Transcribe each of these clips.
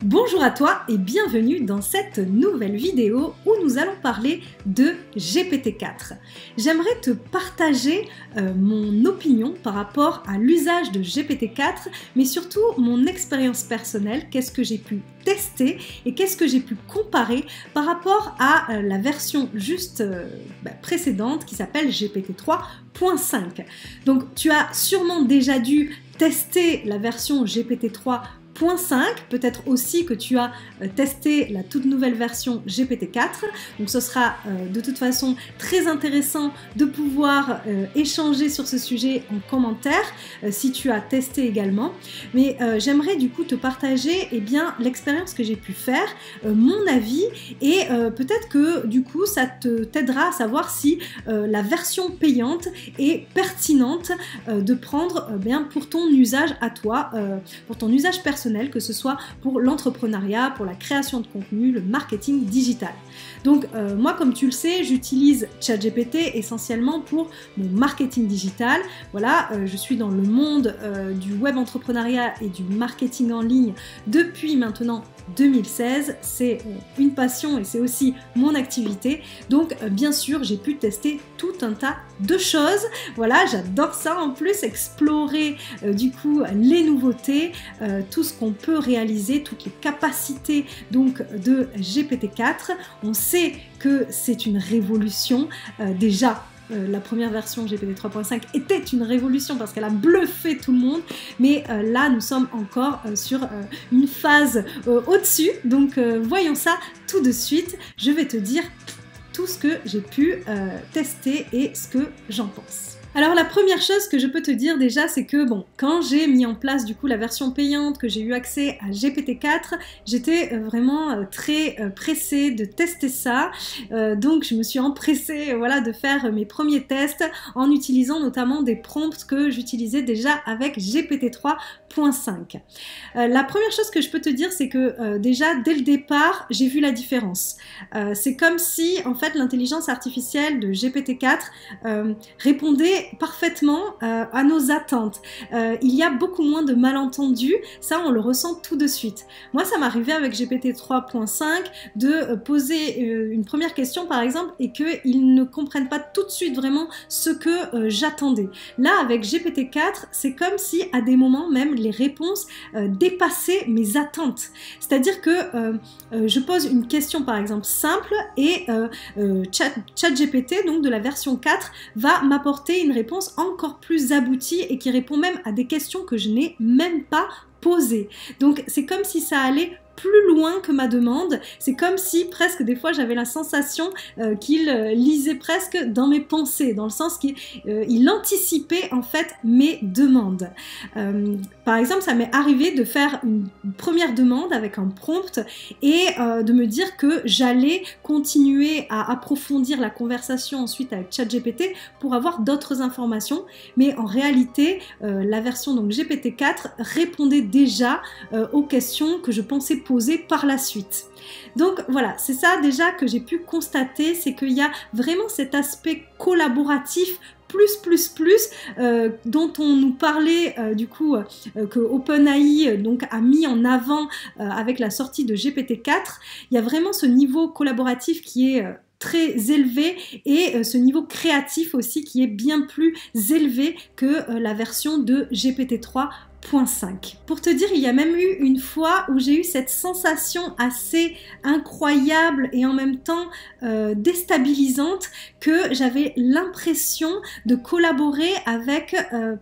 Bonjour à toi et bienvenue dans cette nouvelle vidéo où nous allons parler de GPT-4. J'aimerais te partager mon opinion par rapport à l'usage de GPT-4, mais surtout mon expérience personnelle, qu'est-ce que j'ai pu tester et qu'est-ce que j'ai pu comparer par rapport à la version juste précédente qui s'appelle GPT-3.5. Donc tu as sûrement déjà dû tester la version GPT-3.5, peut-être aussi que tu as testé la toute nouvelle version GPT-4, donc ce sera de toute façon très intéressant de pouvoir échanger sur ce sujet en commentaire si tu as testé également, mais j'aimerais du coup te partager l'expérience que j'ai pu faire, mon avis, et peut-être que du coup ça t'aidera à savoir si la version payante est pertinente de prendre pour ton usage à toi, pour ton usage personnel, que ce soit pour l'entrepreneuriat, pour la création de contenu, le marketing digital. Donc moi, comme tu le sais, j'utilise ChatGPT essentiellement pour mon marketing digital. Voilà, je suis dans le monde du web entrepreneuriat et du marketing en ligne depuis maintenant 2016, c'est une passion et c'est aussi mon activité, donc bien sûr j'ai pu tester tout un tas de choses. Voilà, j'adore ça en plus, explorer du coup les nouveautés, tout ce qu'on peut réaliser, toutes les capacités donc de GPT-4. On sait que c'est une révolution déjà. La première version GPT 3.5 était une révolution parce qu'elle a bluffé tout le monde, mais là nous sommes encore sur une phase au-dessus, donc voyons ça tout de suite. Je vais te dire tout ce que j'ai pu tester et ce que j'en pense. Alors la première chose que je peux te dire déjà, c'est que quand j'ai mis en place du coup la version payante, que j'ai eu accès à GPT-4, j'étais vraiment très pressée de tester ça, donc je me suis empressée de faire mes premiers tests en utilisant notamment des prompts que j'utilisais déjà avec GPT-3.5. La première chose que je peux te dire, c'est que déjà dès le départ, j'ai vu la différence. C'est comme si en fait l'intelligence artificielle de GPT-4 répondait parfaitement à nos attentes. Il y a beaucoup moins de malentendus, ça on le ressent tout de suite. Moi ça m'arrivait avec GPT 3.5 de poser une première question par exemple et qu'ils ne comprennent pas tout de suite vraiment ce que j'attendais. Là avec GPT 4 c'est comme si à des moments même les réponses dépassaient mes attentes. C'est-à-dire que je pose une question par exemple simple et ChatGPT donc de la version 4 va m'apporter une réponse encore plus aboutie et qui répond même à des questions que je n'ai même pas posées. Donc c'est comme si ça allait plus loin que ma demande, c'est comme si presque des fois j'avais la sensation qu'il lisait presque dans mes pensées, dans le sens qu'il anticipait en fait mes demandes. Par exemple, ça m'est arrivé de faire une première demande avec un prompt et de me dire que j'allais continuer à approfondir la conversation ensuite avec ChatGPT pour avoir d'autres informations, mais en réalité la version donc GPT-4 répondait déjà aux questions que je pensais poser par la suite. Donc voilà, c'est ça déjà que j'ai pu constater, c'est qu'il y a vraiment cet aspect collaboratif dont on nous parlait du coup que OpenAI donc a mis en avant avec la sortie de GPT-4. Il y a vraiment ce niveau collaboratif qui est très élevé et ce niveau créatif aussi qui est bien plus élevé que la version de GPT-3.5. Pour te dire, il y a même eu une fois où j'ai eu cette sensation assez incroyable et en même temps déstabilisante que j'avais l'impression de collaborer avec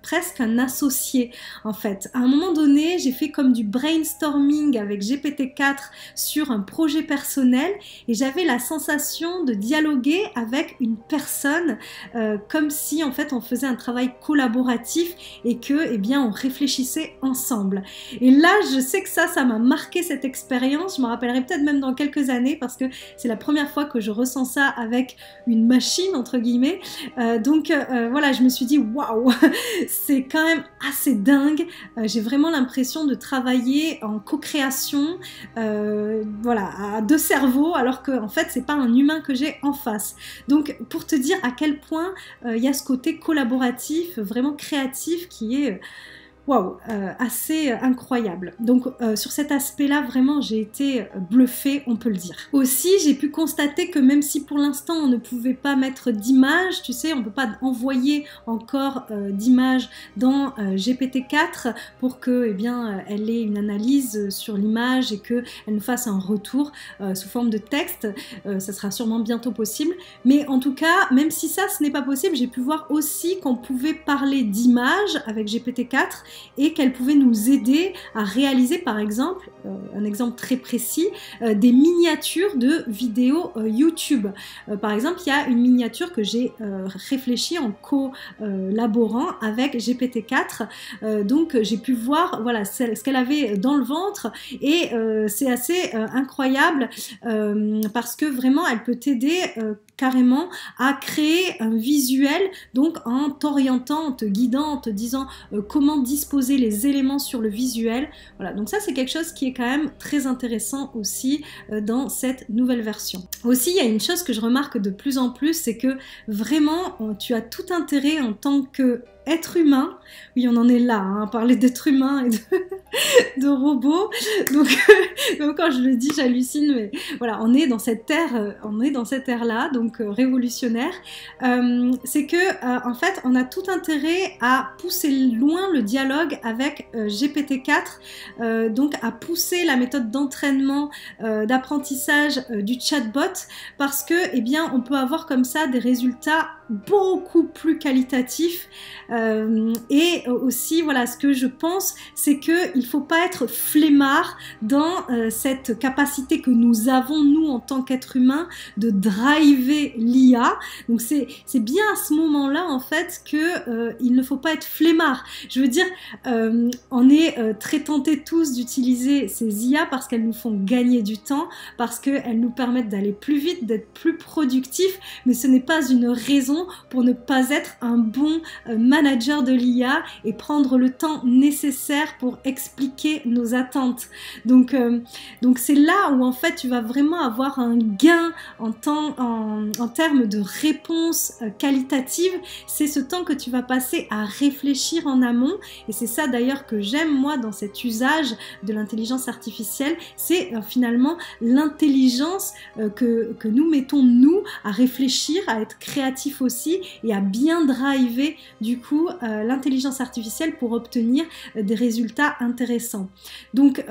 presque un associé en fait. À un moment donné, j'ai fait comme du brainstorming avec GPT-4 sur un projet personnel et j'avais la sensation de dialoguer avec une personne comme si en fait on faisait un travail collaboratif et que on réfléchissait ensemble. Et là, je sais que ça m'a marqué cette expérience. Je me rappellerai peut-être même dans quelques années parce que c'est la première fois que je ressens ça avec une machine entre guillemets. Voilà, je me suis dit waouh, c'est quand même assez dingue. J'ai vraiment l'impression de travailler en co-création, voilà, à deux cerveaux, alors que en fait c'est pas un humain que j'ai en face. Donc pour te dire à quel point il y a ce côté collaboratif, vraiment créatif qui est waouh, assez incroyable. Donc sur cet aspect-là, vraiment, j'ai été bluffée, on peut le dire. Aussi, j'ai pu constater que même si pour l'instant on ne pouvait pas mettre d'image, tu sais, on ne peut pas envoyer encore d'image dans GPT-4 pour que, eh bien, elle ait une analyse sur l'image et qu'elle nous fasse un retour sous forme de texte. Ça sera sûrement bientôt possible. Mais en tout cas, même si ça, ce n'est pas possible, j'ai pu voir aussi qu'on pouvait parler d'image avec GPT-4 et qu'elle pouvait nous aider à réaliser, par exemple, un exemple très précis, des miniatures de vidéos YouTube. Par exemple, il y a une miniature que j'ai réfléchie en collaborant avec GPT-4. Donc, j'ai pu voir voilà, ce qu'elle avait dans le ventre et c'est assez incroyable parce que vraiment, elle peut t'aider carrément à créer un visuel, donc en t'orientant, en te guidant, en te disant comment disposer les éléments sur le visuel. Voilà, donc ça c'est quelque chose qui est quand même très intéressant aussi dans cette nouvelle version. Aussi, il y a une chose que je remarque de plus en plus, c'est que vraiment tu as tout intérêt en tant que être humain, oui on en est là, hein, à parler d'être humain et de robots, donc même quand je le dis j'hallucine, mais voilà, on est dans cette ère là, donc révolutionnaire, c'est que en fait on a tout intérêt à pousser loin le dialogue avec GPT-4, donc à pousser la méthode d'entraînement, d'apprentissage du chatbot, parce que eh bien on peut avoir comme ça des résultats beaucoup plus qualitatifs. Et aussi, voilà, ce que je pense, c'est qu'il ne faut pas être flemmard dans cette capacité que nous avons, nous, en tant qu'être humain, de driver l'IA. Donc, c'est bien à ce moment-là, en fait, qu'il ne faut pas être flemmard. Je veux dire, on est très tentés tous d'utiliser ces IA parce qu'elles nous font gagner du temps, parce qu'elles nous permettent d'aller plus vite, d'être plus productifs, mais ce n'est pas une raison pour ne pas être un bon manager de l'IA et prendre le temps nécessaire pour expliquer nos attentes. Donc c'est là où en fait tu vas vraiment avoir un gain en termes de réponse qualitative. C'est ce temps que tu vas passer à réfléchir en amont, et c'est ça d'ailleurs que j'aime moi dans cet usage de l'intelligence artificielle, c'est finalement l'intelligence que nous mettons nous à réfléchir, à être créatif aussi et à bien driver du coup l'intelligence artificielle pour obtenir des résultats intéressants. Donc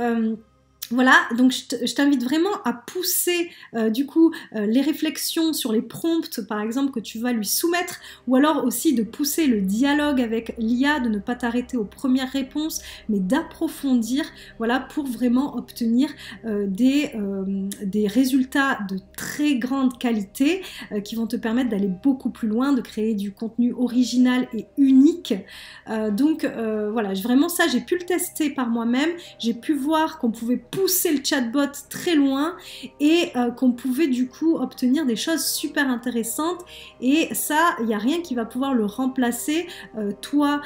voilà, donc je t'invite vraiment à pousser du coup les réflexions sur les prompts par exemple que tu vas lui soumettre, ou alors aussi de pousser le dialogue avec l'IA, de ne pas t'arrêter aux premières réponses mais d'approfondir, voilà, pour vraiment obtenir des résultats de très grande qualité qui vont te permettre d'aller beaucoup plus loin, de créer du contenu original et unique. Donc voilà, vraiment ça j'ai pu le tester par moi-même, j'ai pu voir qu'on pouvait pousser le chatbot très loin et qu'on pouvait du coup obtenir des choses super intéressantes, et ça il n'y a rien qui va pouvoir le remplacer. Toi,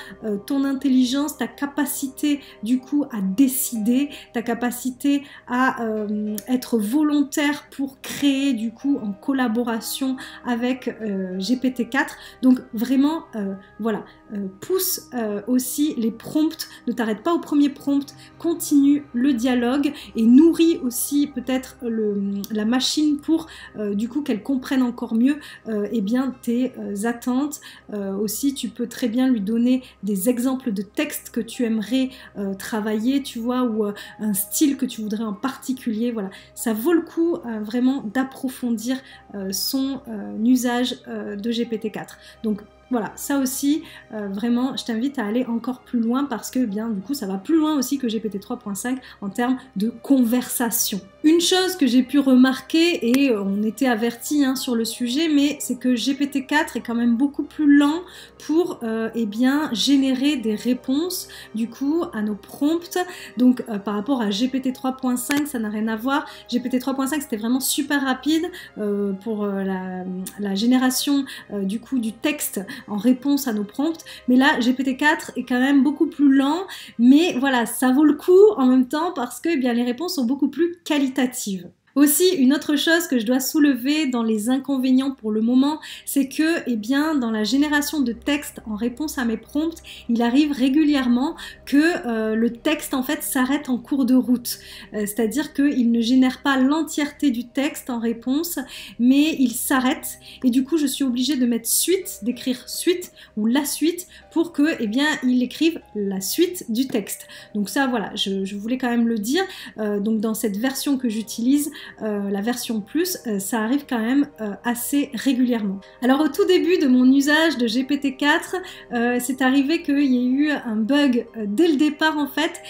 ton intelligence, ta capacité du coup à décider, ta capacité à être volontaire pour créer du coup en collaboration avec GPT-4. Donc vraiment voilà, pousse aussi les prompts, ne t'arrête pas au premier prompt, continue le dialogue et nourris aussi peut-être la machine pour du coup qu'elle comprenne encore mieux eh bien tes attentes. Aussi tu peux très bien lui donner des exemples de textes que tu aimerais travailler, tu vois, ou un style que tu voudrais en particulier. Voilà, ça vaut le coup vraiment d'approfondir son usage de GPT-4. Donc voilà, ça aussi, vraiment, je t'invite à aller encore plus loin parce que, bien, du coup, ça va plus loin aussi que GPT 3.5 en termes de conversation. Une chose que j'ai pu remarquer, et on était averti hein, sur le sujet, mais c'est que GPT-4 est quand même beaucoup plus lent pour, eh bien, générer des réponses, du coup, à nos prompts. Donc, par rapport à GPT 3.5, ça n'a rien à voir. GPT 3.5, c'était vraiment super rapide pour la génération, du coup, du texte en réponse à nos prompts, mais là GPT-4 est quand même beaucoup plus lent, mais voilà, ça vaut le coup en même temps parce que eh bien, les réponses sont beaucoup plus qualitatives. Aussi, une autre chose que je dois soulever dans les inconvénients pour le moment, c'est que, eh bien, dans la génération de texte en réponse à mes prompts, il arrive régulièrement que le texte en fait s'arrête en cours de route. C'est-à-dire qu'il ne génère pas l'entièreté du texte en réponse, mais il s'arrête et du coup je suis obligée de mettre suite, d'écrire suite ou la suite pour que, eh bien, il écrive la suite du texte. Donc ça, voilà, je voulais quand même le dire. Donc dans cette version que j'utilise, la version plus, ça arrive quand même assez régulièrement. Alors au tout début de mon usage de GPT-4, c'est arrivé qu'il y ait eu un bug dès le départ en fait,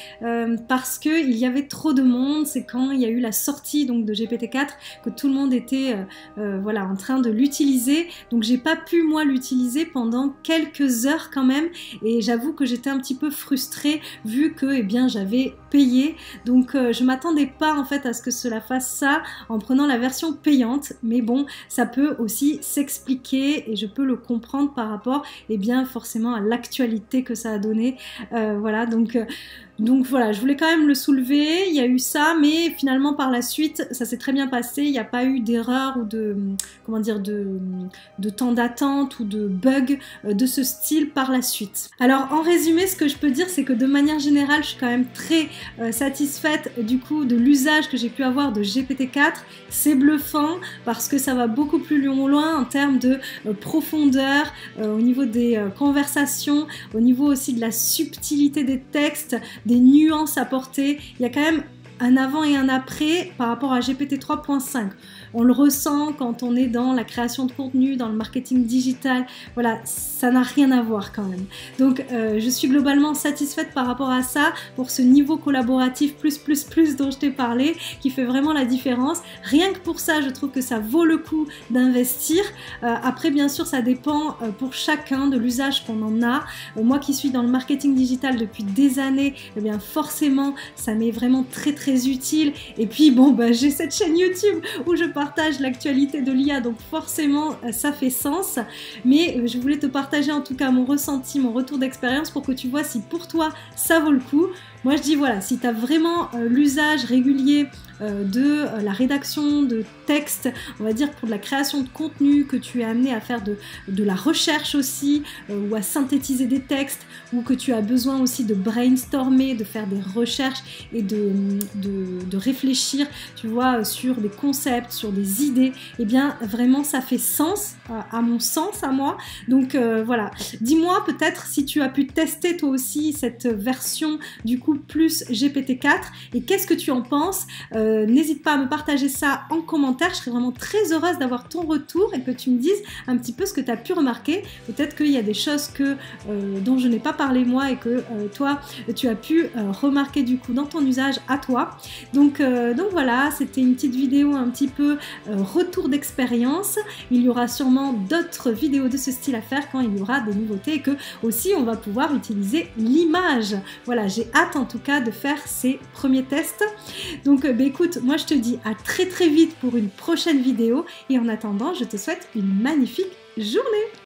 parce qu'il y avait trop de monde. C'est quand il y a eu la sortie donc de GPT-4 que tout le monde était voilà, en train de l'utiliser. Donc j'ai pas pu moi l'utiliser pendant quelques heures quand même, et j'avoue que j'étais un petit peu frustrée vu que, eh bien, j'avais payé. Donc je m'attendais pas en fait à ce que cela fasse ça en prenant la version payante, mais bon, ça peut aussi s'expliquer et je peux le comprendre par rapport, eh bien, forcément à l'actualité que ça a donné. Voilà, donc voilà, je voulais quand même le soulever. Il y a eu ça, mais finalement par la suite ça s'est très bien passé. Il n'y a pas eu d'erreur ou de, comment dire, de temps d'attente ou de bug de ce style par la suite. Alors en résumé, ce que je peux dire, c'est que de manière générale je suis quand même très satisfaite du coup de l'usage que j'ai pu avoir de GPT-4. C'est bluffant parce que ça va beaucoup plus loin en termes de profondeur, au niveau des conversations, au niveau aussi de la subtilité des textes, des nuances apportées. Il y a quand même un avant et un après par rapport à GPT 3.5. On le ressent quand on est dans la création de contenu, dans le marketing digital. Voilà, ça n'a rien à voir quand même. Donc je suis globalement satisfaite par rapport à ça, pour ce niveau collaboratif plus dont je t'ai parlé, qui fait vraiment la différence. Rien que pour ça, je trouve que ça vaut le coup d'investir. Après, bien sûr, ça dépend pour chacun de l'usage qu'on en a. Moi qui suis dans le marketing digital depuis des années, eh bien forcément, ça m'est vraiment très utile. Et puis bon, bah, j'ai cette chaîne YouTube où je partage l'actualité de l'IA, donc forcément ça fait sens. Mais je voulais te partager en tout cas mon ressenti, mon retour d'expérience pour que tu vois si pour toi ça vaut le coup. Moi je dis voilà, si tu as vraiment l'usage régulier de la rédaction de texte, on va dire pour de la création de contenu, que tu es amené à faire de la recherche aussi, ou à synthétiser des textes, ou que tu as besoin aussi de brainstormer, de faire des recherches et de réfléchir, tu vois, sur des concepts, sur des idées, et bien vraiment ça fait sens, à mon sens, à moi. Donc voilà, dis-moi peut-être si tu as pu tester toi aussi cette version du coup plus GPT-4 et qu'est-ce que tu en penses. N'hésite pas à me partager ça en commentaire, je serais vraiment très heureuse d'avoir ton retour et que tu me dises un petit peu ce que tu as pu remarquer. Peut-être qu'il y a des choses dont je n'ai pas parlé moi et que toi tu as pu remarquer du coup dans ton usage à toi. Donc voilà, c'était une petite vidéo un petit peu retour d'expérience. Il y aura sûrement d'autres vidéos de ce style à faire quand il y aura des nouveautés et que aussi on va pouvoir utiliser l'image. Voilà, j'ai hâte en tout cas de faire ces premiers tests. Donc écoute, moi je te dis à très vite pour une prochaine vidéo et en attendant, je te souhaite une magnifique journée.